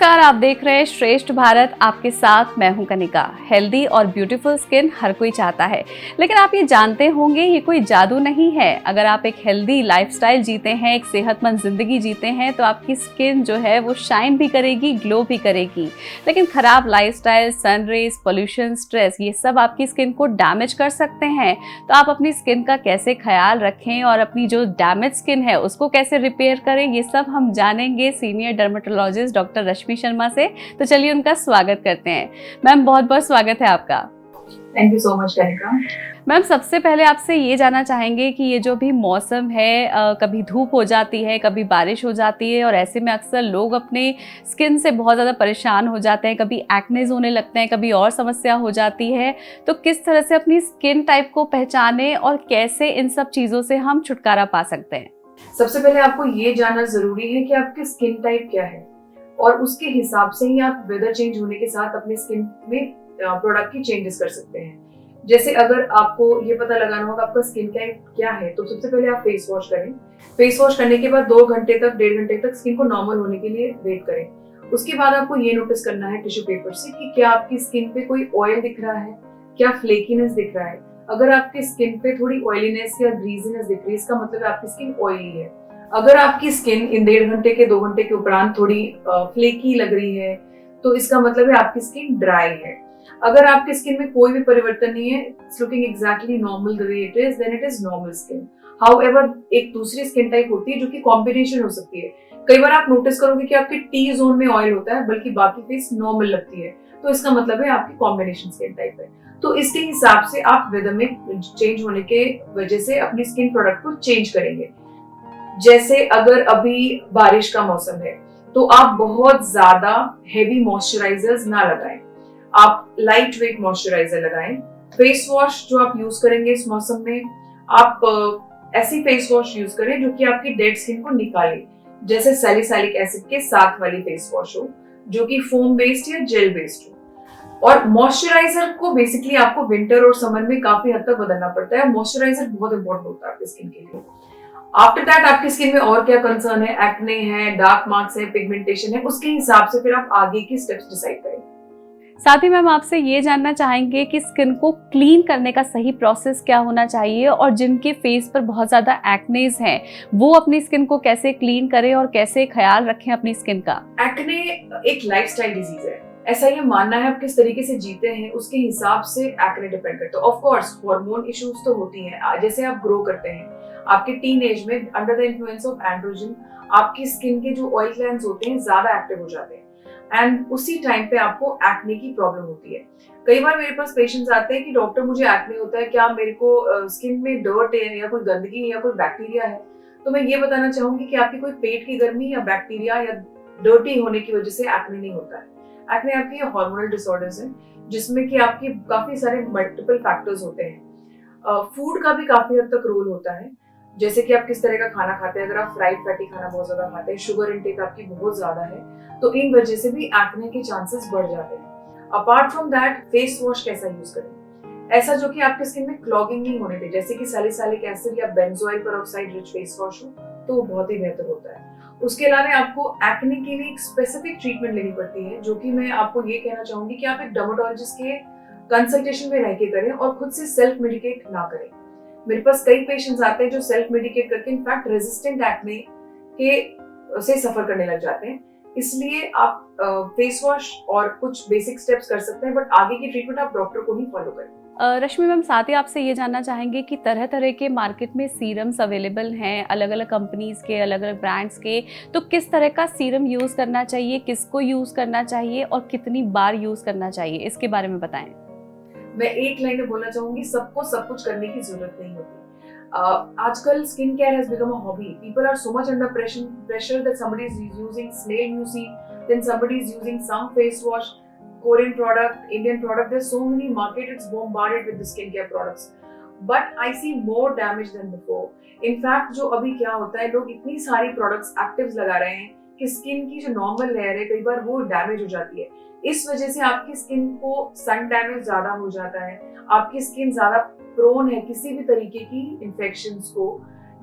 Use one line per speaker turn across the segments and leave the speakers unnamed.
नमस्कार, आप देख रहे हैं श्रेष्ठ भारत। आपके साथ मैं हूं कनिका। हेल्दी और ब्यूटीफुल स्किन हर कोई चाहता है, लेकिन आप ये जानते होंगे ये कोई जादू नहीं है। अगर आप एक हेल्दी लाइफस्टाइल जीते हैं, एक सेहतमंद जिंदगी जीते हैं, तो आपकी स्किन जो है वो शाइन भी करेगी, ग्लो भी करेगी। लेकिन खराब लाइफस्टाइल, सनरेज, पोल्यूशन, स्ट्रेस, ये सब आपकी स्किन को डैमेज कर सकते हैं। तो आप अपनी स्किन का कैसे ख्याल रखें और अपनी जो डैमेज स्किन है उसको कैसे रिपेयर करें, ये सब हम जानेंगे सीनियर डर्मेटोलॉजिस्ट डॉक्टर रश्मि शर्मा से। तो चलिए उनका स्वागत करते हैं। मैम, बहुत बहुत स्वागत है आपका।
Thank you so much Kanika.
Ma'am, सबसे पहले आपसे ये जानना चाहेंगे कि ये जो भी मौसम है, कभी धूप हो जाती है, कभी बारिश हो जाती है, और ऐसे में अक्सर लोग अपने स्किन से बहुत ज़्यादा परेशान हो जाते हैं। कभी एक्नेज होने लगते हैं, कभी और समस्या हो जाती है। तो किस तरह से अपनी स्किन टाइप को पहचाने और कैसे इन सब चीज़ों से हम छुटकारा पा सकते हैं?
सबसे पहले आपको ये जानना जरूरी है कि आपकी स्किन टाइप क्या है, और उसके हिसाब से ही आप वेदर चेंज होने के साथ अपनी स्किन में प्रोडक्ट की चेंजेस कर सकते हैं। जैसे अगर आपको ये पता लगाना होगा आपका स्किन टाइप क्या है, तो सबसे पहले आप फेस वॉश करें। फेस वॉश करने के बाद 2 घंटे तक, 1.5 घंटे तक स्किन को नॉर्मल होने के लिए वेट करें। उसके बाद आपको ये नोटिस करना है टिश्यू पेपर से कि क्या आपकी स्किन पे कोई ऑयल दिख रहा है, क्या फ्लेकीनेस दिख रहा है। अगर आपकी स्किन पे थोड़ी ऑयलीनेस या ग्रीजीनेस दिख रही है, इसका मतलब है आपकी स्किन ऑयली है। अगर आपकी स्किन इन 1.5 घंटे के 2 घंटे के उपरांत थोड़ी फ्लेकी लग रही है, तो इसका मतलब है आपकी स्किन ड्राई है। अगर आपकी स्किन में कोई भी परिवर्तन नहीं है, it's looking exactly normal the way it is, then it is normal skin. However, एक दूसरी स्किन टाइप होती है जो कि कॉम्बिनेशन हो सकती है। कई बार आप नोटिस करोगे कि आपके टी जोन में ऑयल होता है, बल्कि बाकी फेस नॉर्मल लगती है, तो इसका मतलब है आपकी कॉम्बिनेशन स्किन टाइप है। तो इसके हिसाब से आप वेदर में चेंज होने के वजह से अपनी स्किन प्रोडक्ट को चेंज करेंगे। जैसे अगर अभी बारिश का मौसम है, तो आप बहुत ज्यादा हेवी मॉइस्चराइजर्स ना लगाएं। आप लाइट वेट मॉइस्चराइजर लगाएं। फेस वॉश जो आप यूज करेंगे इस मौसम में, आप ऐसी फेस वॉश यूज करें जो कि आपकी डेड स्किन को निकाले। जैसे सैलिसाइलिक एसिड के साथ वाली फेस वॉश हो, जो कि फोम बेस्ड या जेल बेस्ड हो। और मॉइस्चराइजर को बेसिकली आपको विंटर और समर में काफी हद तक बदलना पड़ता है। मॉइस्चराइजर बहुत इंपॉर्टेंट होता है आपकी स्किन के लिए। आफ्टर दैट आपकी स्किन में और क्या कंसर्न है, एक्ने है, डार्क मार्क्स है, पिगमेंटेशन है, उसके हिसाब से फिर आप आगे की स्टेप्स डिसाइड करें।
साथ ही मैम, आपसे ये जानना चाहेंगे कि स्किन को क्लीन करने का सही प्रोसेस क्या होना चाहिए, और जिनके फेस पर बहुत ज़्यादा एक्नेज हैं वो अपनी स्किन को कैसे क्लीन करें और कैसे ख्याल रखें अपनी स्किन का?
एक्ने एक लाइफस्टाइल डिजीज है, ऐसा ये मानना है। आप किस तरीके से जीते हैं उसके हिसाब से एक्ने डिपेंड करता है। ऑफ कोर्स हार्मोन इश्यूज तो होती हैं। जैसे आप ग्रो करते हैं, आपके टीन एज में under the influence of androgen आपकी स्किन के जो ऑयल ग्लैंड्स होते हैं ज्यादा एक्टिव हो जाते हैं, एंड उसी टाइम पे आपको एक्ने की प्रॉब्लम होती है। कई बार मेरे पास पेशेंट्स आते हैं कि डॉक्टर मुझे एक्ने होता है, क्या मेरे को स्किन में डर्ट है या कोई गंदगी है या कोई बैक्टीरिया है? तो मैं ये बताना चाहूंगी कि आपकी कोई पेट की गर्मी या बैक्टीरिया या डर्टी होने की वजह से एक्ने नहीं होता है। एक्ने आपकी हार्मोनल डिसऑर्डर्स हैं, जिसमें कि आपके काफी सारे मल्टीपल फैक्टर्स होते हैं। फूड का भी काफी हद तक रोल होता है, जैसे कि आप किस तरह का खाना खाते हैं। अगर आप फ्राइड फैटी खाना बहुत ज्यादा खाते हैं, शुगर इंटेक आपकी बहुत ज्यादा है, तो इन वजह से भी एक्ने के चांसेस बढ़ जाते हैं। Apart from that, face wash कैसा यूज करें, ऐसा जो कि आपके स्किन में क्लॉगिंग नहीं होने दे, जैसे कि सैलिसाइलिक एसिड या benzoyl peroxide rich face wash हो, तो वो बहुत ही बेहतर होता है। उसके अलावा आपको एक्ने के लिए एक स्पेसिफिक ट्रीटमेंट लेनी पड़ती है, जो कि मैं आपको ये कहना चाहूंगी कि आप एक डर्मेटोलॉजिस्ट के कंसल्टेशन में रह के करें और खुद से सेल्फ मेडिकेट ना करें। मेरे पास कई पेशेंट्स आते हैं जो सेल्फ मेडिकेट करके इनफैक्ट रेजिस्टेंट एक्ने के से सफर करने लग जाते हैं। इसलिए आप फेस वॉश और कुछ बेसिक स्टेप्स कर सकते हैं, बट आगे की ट्रीटमेंट आप डॉक्टर को ही फॉलो करें।
रश्मि मैम, साथ ही आपसे ये जानना चाहेंगे कि तरह तरह के मार्केट में सीरम्स अवेलेबल हैं, अलग अलग कंपनीज के, अलग अलग ब्रांड्स के। तो किस तरह का सीरम यूज़ करना चाहिए, किसको यूज़ करना चाहिए और कितनी बार यूज़ करना चाहिए, इसके बारे में बताएं।
मैं एक लाइन में बोलना चाहूंगी, सबको सब कुछ करने की जरूरत नहीं होती। आजकल skin care has become a hobby. People are so much under pressure that somebody is using snail mucin, then somebody is using some face wash, Korean product, Indian product. There's so many market, it's bombarded with the skincare products. But I see more damage than before. In fact, जो अभी क्या होता है, लोग इतनी सारी products actives लगा रहे हैं कि स्किन की जो नॉर्मल लेयर है कई बार वो डैमेज हो जाती है। इस वजह से आपकी स्किन को सन डैमेज ज्यादा हो जाता है, आपकी स्किन ज्यादा प्रोन है किसी भी तरीके की इन्फेक्शंस को,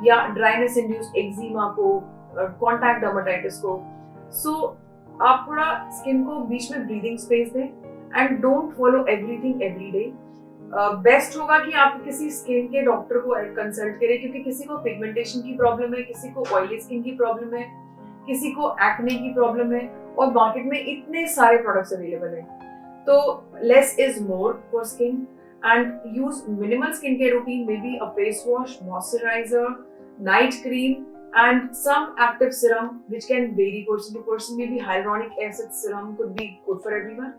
या ड्राइनेस इंड्यूस्ड एक्जिमा को, कॉन्टैक्ट डर्मेटाइटिस को। सो आप थोड़ा स्किन को बीच में ब्रीदिंग स्पेस दें and don't follow everything every day. Best होगा कि आप किसी स्किन के डॉक्टर को कंसल्ट करें, क्योंकि किसी को पिगमेंटेशन की प्रॉब्लम है, किसी को ऑयली स्किन की प्रॉब्लम है, किसी को एक्ने की प्रॉब्लम है, और मार्केट में इतने सारे प्रोडक्ट्स अवेलेबल हैं। तो less is more for skin and use minimal skin care routine, may be a face wash, moisturiser, night cream and some active serum which can vary person to person. Maybe hyaluronic acid serum could be good for everyone.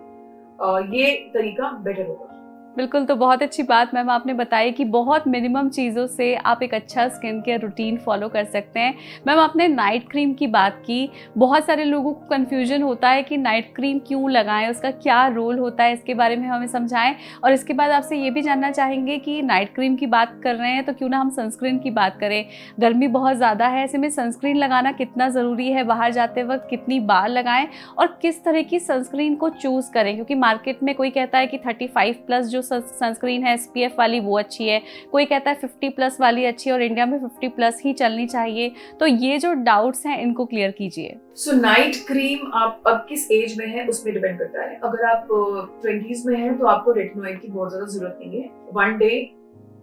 ये तरीका better होगा।
बिल्कुल, तो बहुत अच्छी बात ma'am आपने बताई कि बहुत मिनिमम चीज़ों से आप एक अच्छा स्किन केयर रूटीन फॉलो कर सकते हैं। मैम आपने नाइट क्रीम की बात की, बहुत सारे लोगों को कन्फ्यूजन होता है कि नाइट क्रीम क्यों लगाएं, उसका क्या रोल होता है, इसके बारे में हमें समझाएं। और इसके बाद आपसे ये भी जानना चाहेंगे कि नाइट क्रीम की बात कर रहे हैं तो क्यों ना हम सनस्क्रीन की बात करें। गर्मी बहुत ज़्यादा है, ऐसे में सनस्क्रीन लगाना कितना ज़रूरी है, बाहर जाते वक्त कितनी बार लगाएं और किस तरह की सनस्क्रीन को चूज़ करें, क्योंकि मार्केट में कोई कहता है कि 35+ जो सनस्क्रीन है SPF वाली वो अच्छी है, कोई कहता है 50+ वाली अच्छी है और इंडिया में 50+ ही चलनी चाहिए। तो ये जो डाउट्स हैं इनको क्लियर कीजिए।
सो नाइट क्रीम आप अब किस एज में है उसमें डिपेंड करता है। अगर आप 20s में हैं तो आपको रेटिनॉइड की बहुत ज्यादा जरूरत नहीं है, 1 डे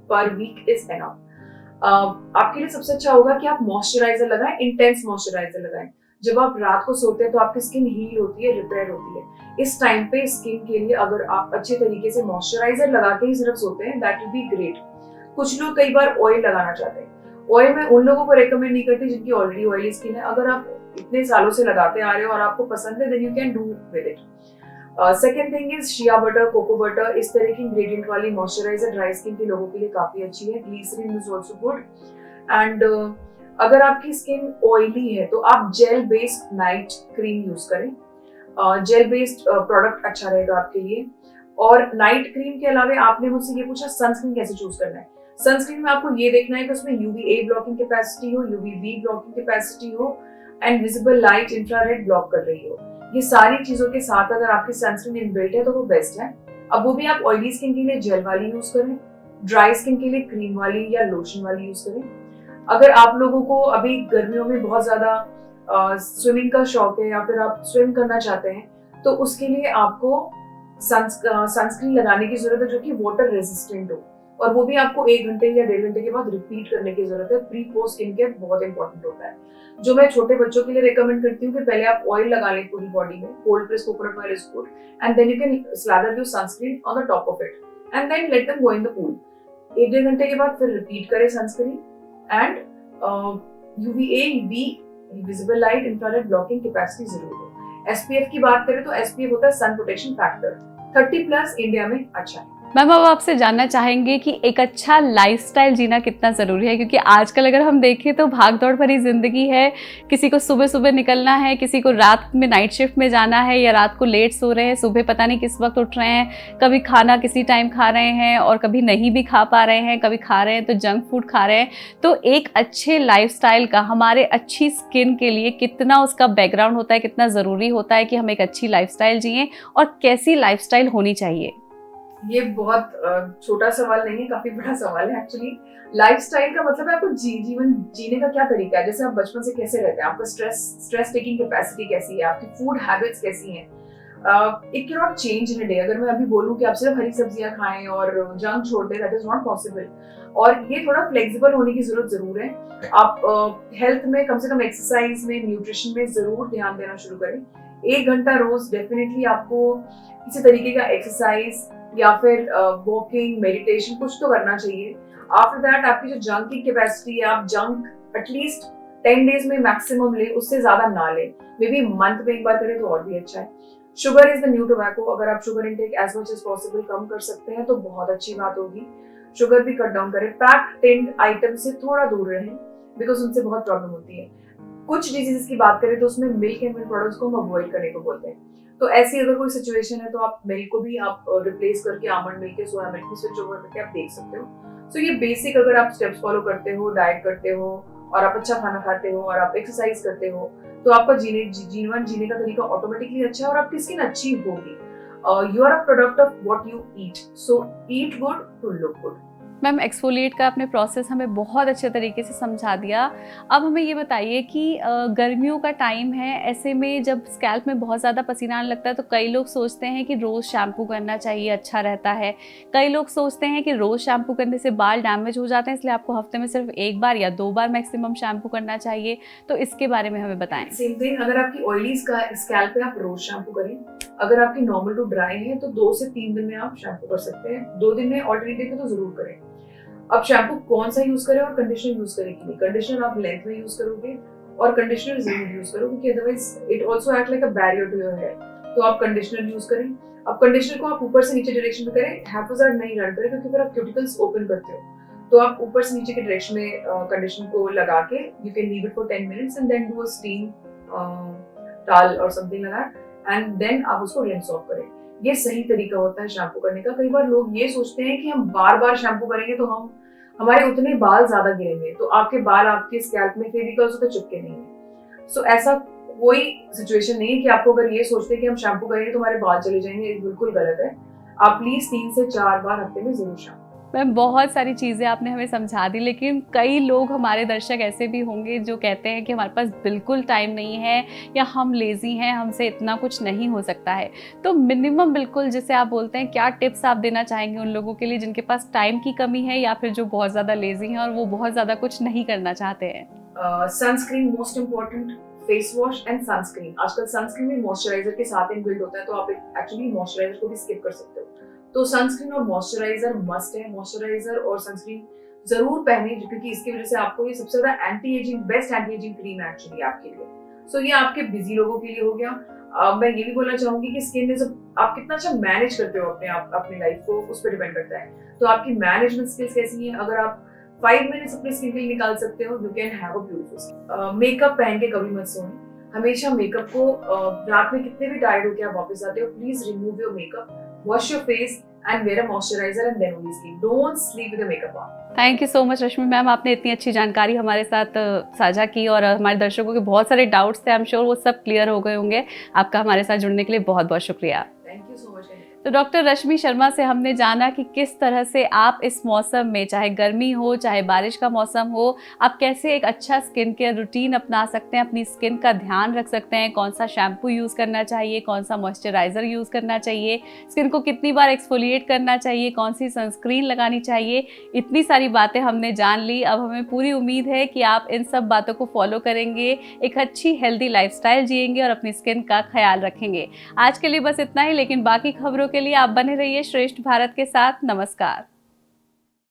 पर वीक इज एनफ। आपके लिए सबसे अच्छा होगा कि आप मॉइस्चराइजर लगाएं, इंटेंस मॉइस्चराइजर लगाएं। जब आप रात को सोते हैं तो आपकी स्किन हील होती है, रिपेयर होती है। इस टाइम पे स्किन के लिए अगर आप अच्छे तरीके से मॉइस्चराइजर लगा के ही सिर्फ सोते हैं, दैट विल बी ग्रेट। कुछ लोग कई बार ऑयल लगाना चाहते हैं। ऑयल मैं उन लोगों को रेकमेंड नहीं करती जिनकी ऑलरेडी ऑयली स्किन है। अगर आप इतने सालों से लगाते आ रहे हो और आपको पसंद है, then you can do with it. Second thing is shea butter, cocoa butter, इस तरह की इंग्रेडिएंट वाली मॉइस्चराइजर ड्राई स्किन के लोगों के लिए काफी अच्छी है। Glycerine is also good. And अगर आपकी स्किन ऑयली है तो आप gel based night cream use करें। जेल बेस्ड प्रोडक्ट अच्छा रहेगा आपके लिए। और नाइट क्रीम के अलावा आपने मुझसे ये पूछा सनस्क्रीन कैसे चूज करना है। सनस्क्रीन में आपको ये देखना है कि उसमें UVA ब्लॉकिंग कैपेसिटी हो, UVB ब्लॉकिंग कैपेसिटी हो and visible light infrared block कर रही हो। ये सारी चीजों के साथ अगर आपकी सनस्क्रीन इनबिल्ट है तो वो बेस्ट है। अब वो भी आप ऑयली स्किन के लिए जेल वाली यूज करें, ड्राई स्किन के लिए क्रीम वाली या लोशन वाली यूज करें। अगर आप लोगों को अभी गर्मियों में बहुत ज्यादा स्विमिंग का शौक है या फिर आप स्विम करना चाहते हैं तो उसके लिए आपको सनस्क्रीन लगाने की जरूरत है जो कि वाटर रेजिस्टेंट हो, और वो भी आपको 1 घंटे या 1.5 घंटे के बाद रिपीट करने की जरूरत है। प्री पोस्ट स्किन केयर बहुत इंपॉर्टेंट होता है। जो मैं छोटे बच्चों के लिए रेकमेंड करती हूँ कि पहले आप ऑयल लगा लें पूरी बॉडी में, cold press coconut oil is good, and then you can slather your sunscreen on the top of it and then let them go in the pool. 1-1.5 घंटे के बाद फिर रिपीट करें sunscreen and UVA, UV, visible light infrared blocking capacity जरूर हो। SPF की बात करें तो SPF होता है सन प्रोटेक्शन फैक्टर, 30+ इंडिया में अच्छा है।
मैम अब आपसे जानना चाहेंगे कि एक अच्छा लाइफस्टाइल जीना कितना ज़रूरी है, क्योंकि आजकल अगर हम देखें तो भाग दौड़ भरी ज़िंदगी है। किसी को सुबह सुबह निकलना है, किसी को रात में नाइट शिफ्ट में जाना है या रात को लेट सो रहे हैं, सुबह पता नहीं किस वक्त उठ रहे हैं, कभी खाना किसी टाइम खा रहे हैं और कभी नहीं भी खा पा रहे हैं, कभी खा रहे हैं तो जंक फूड खा रहे हैं। तो एक अच्छे लाइफस्टाइल का हमारे अच्छी स्किन के लिए कितना उसका बैकग्राउंड होता है, कितना ज़रूरी होता है कि हम एक अच्छी लाइफस्टाइल जिएं और कैसी लाइफस्टाइल होनी चाहिए?
ये बहुत छोटा सवाल नहीं है, काफी बड़ा सवाल है एक्चुअली। लाइफस्टाइल का मतलब है आपको जीवन जीने का क्या तरीका है, जैसे आप बचपन से कैसे रहते हैं, आपका स्ट्रेस टेकिंग कैपेसिटी कैसी है, आपकी फूड हैबिट्स कैसी हैं। It can not change in a day. अगर मैं अभी बोलूं कि आप सिर्फ हरी सब्जियां खाएं और जंक छोड़ दें, दैट इज नॉट पॉसिबल। और ये थोड़ा फ्लेक्सिबल होने की जरूरत जरूर है। आप हेल्थ में कम से कम एक्सरसाइज में, न्यूट्रिशन में जरूर ध्यान देना शुरू करें। 1 घंटा रोज डेफिनेटली आपको किसी तरीके का एक्सरसाइज या फिर वॉकिंग, मेडिटेशन कुछ तो करना चाहिए। आफ्टर दैट आपकी जो जंक की कैपेसिटी है, आप जंक एटलीस्ट 10 डेज में मैक्सिमम ले, उससे ज्यादा ना ले। मे बी मंथ में एक बार करें तो और भी अच्छा है। Sugar is the new tobacco. अगर आप sugar intake as much as possible कम कर सकते हैं तो बहुत अच्छी बात होगी। शुगर भी कट डाउन करें। पैक्ड टिन्ड आइटम से थोड़ा दूर रहें बिकॉज उनसे बहुत प्रॉब्लम होती है। कुछ डिजीजेस की बात करें तो उसमें मिल्क एंड मिल्क प्रोडक्ट्स को हम अवॉइड करने को बोलते हैं। तो ऐसी अगर कोई सिचुएशन है तो आप मिल्क को भी आप रिप्लेस करके आमंड मिल्क या सोया मिल्क में स्विच ओवर करके आप देख सकते हो। सो ये बेसिक अगर आप स्टेप्स फॉलो करते हो, डाइट करते हो और आप अच्छा खाना खाते हो और आप एक्सरसाइज करते हो तो आपका जीवन जीने का तरीका ऑटोमेटिकली अच्छा है और आपकी स्किन अच्छी होगी। You are a product of what you eat, so eat good to look good.
Ma'am exfoliate का आपने प्रोसेस हमें बहुत अच्छे तरीके से समझा दिया। अब हमें ये बताइए कि गर्मियों का टाइम है, ऐसे में जब स्कैल्प में बहुत ज़्यादा पसीना आने लगता है तो कई लोग सोचते हैं कि रोज़ शैम्पू करना चाहिए, अच्छा रहता है। कई लोग सोचते हैं कि रोज़ शैम्पू करने से बाल डैमेज हो जाते हैं, इसलिए आपको हफ्ते में सिर्फ 1 बार या 2 बार मैक्सिमम शैम्पू करना चाहिए। तो इसके बारे में हमें बताएं।
सेम थिंग, अगर आपकी ऑयली स्कैल्प है आप रोज शैम्पू करें। अगर आपकी नॉर्मल टू ड्राई है तो 2 से 3 दिन में आप शैम्पू कर सकते हैं। 2 दिन में ऑल्टरनेटिव तो जरूर करें। अब शैम्पू कौन सा यूज करें और कंडीशनर यूज करें कि नहीं। कंडीशनर आप लेंथ में यूज करोगे और कंडीशनर जरूर यूज करो, क्योंकि otherwise it also act like a barrier to your hair. तो आप कंडीशनर यूज करें। अब कंडीशनर को आप ऊपर से नीचे डायरेक्शन में करें, हैफोजार्ड नहीं रन करें, क्योंकि फिर आप क्यूटिकल्स ओपन करते हो। तो आप ऊपर से नीचे के डायरेक्शन में कंडीशनर को लगा के you can leave it for 10 minutes and then do a steam towel और something like that, and then आप उसको रिंस ऑफ करें। ये सही तरीका होता है शैम्पू करने का। कई बार लोग ये सोचते हैं कि हम बार बार शैम्पू करेंगे तो हमारे उतने बाल ज्यादा गिरेंगे, तो आपके बाल आपके स्कैल्प में फेविकॉल्स पे चिपके नहीं है। सो ऐसा कोई सिचुएशन नहीं है कि आपको अगर ये सोचते हैं कि हम शैम्पू करेंगे तो हमारे बाल चले जाएंगे, ये बिल्कुल गलत है। आप प्लीज 3 से 4 बार हफ्ते में जरूर शैम्पू।
मैम बहुत सारी चीज़ें आपने हमें समझा दी, लेकिन कई लोग हमारे दर्शक ऐसे भी होंगे जो कहते हैं कि हमारे पास बिल्कुल टाइम नहीं है या हम लेज़ी हैं, हमसे इतना कुछ नहीं हो सकता है। तो मिनिमम बिल्कुल जिसे आप बोलते हैं, क्या टिप्स आप देना चाहेंगे उन लोगों के लिए जिनके पास टाइम की कमी है या फिर जो बहुत ज़्यादा लेज़ी हैं और वो बहुत ज़्यादा कुछ नहीं करना चाहते हैं?
Sunscreen most important, face wash and sunscreen. आजकल सनस्क्रीन में मॉइस्चराइजर के साथ इनबिल्ट होता है, तो आप एक्चुअली मॉइस्चराइजर को भी स्किप कर सकते हो। तो सनस्क्रीन और मॉइस्चराइजर मस्ट है। मॉइस्चराइजर और सनस्क्रीन जरूर पहने, क्योंकि इसकी वजह से आपको ये सबसे ज्यादा anti ageing, best anti ageing cream actually आपके लिए। सो ये आपके बिजी लोगों के लिए हो गया। मैं ये भी बोलना चाहूंगी कि स्किन इज, आप कितना अच्छा मैनेज करते हो अपनी लाइफ को, उस पर डिपेंड करता है। तो आपकी मैनेजमेंट स्किल्स कैसी है। अगर आप 5 मिनट्स अपनी स्किन के लिए निकाल सकते हो, you can have a beautiful skin. Makeup पहन के कभी मत सोएं। हमेशा मेकअप को रात में कितने भी टायर्ड होकर आप वापस आते हो, please remove your makeup, wash your face and wear a moisturizer and then only sleep. Don't sleep with the makeup on.
Thank you so much Rashmi ma'am, आपने इतनी अच्छी जानकारी हमारे साथ साझा की और हमारे दर्शकों के बहुत सारे डाउट्स थे, आई एम श्योर वो सब क्लियर हो गए होंगे। आपका हमारे साथ जुड़ने के लिए बहुत बहुत शुक्रिया।
Thank you so much.
तो डॉक्टर रश्मि शर्मा से हमने जाना कि किस तरह से आप इस मौसम में, चाहे गर्मी हो चाहे बारिश का मौसम हो, आप कैसे एक अच्छा स्किन केयर रूटीन अपना सकते हैं, अपनी स्किन का ध्यान रख सकते हैं, कौन सा शैम्पू यूज़ करना चाहिए, कौन सा मॉइस्चराइज़र यूज़ करना चाहिए, स्किन को कितनी बार एक्सफोलिएट करना चाहिए, कौन सी सनस्क्रीन लगानी चाहिए। इतनी सारी बातें हमने जान ली। अब हमें पूरी उम्मीद है कि आप इन सब बातों को फॉलो करेंगे, एक अच्छी हेल्दी लाइफस्टाइल जिएंगे और अपनी स्किन का ख्याल रखेंगे। आज के लिए बस इतना ही, लेकिन बाकी खबरों के लिए आप बने रहिए श्रेष्ठ भारत के साथ। नमस्कार।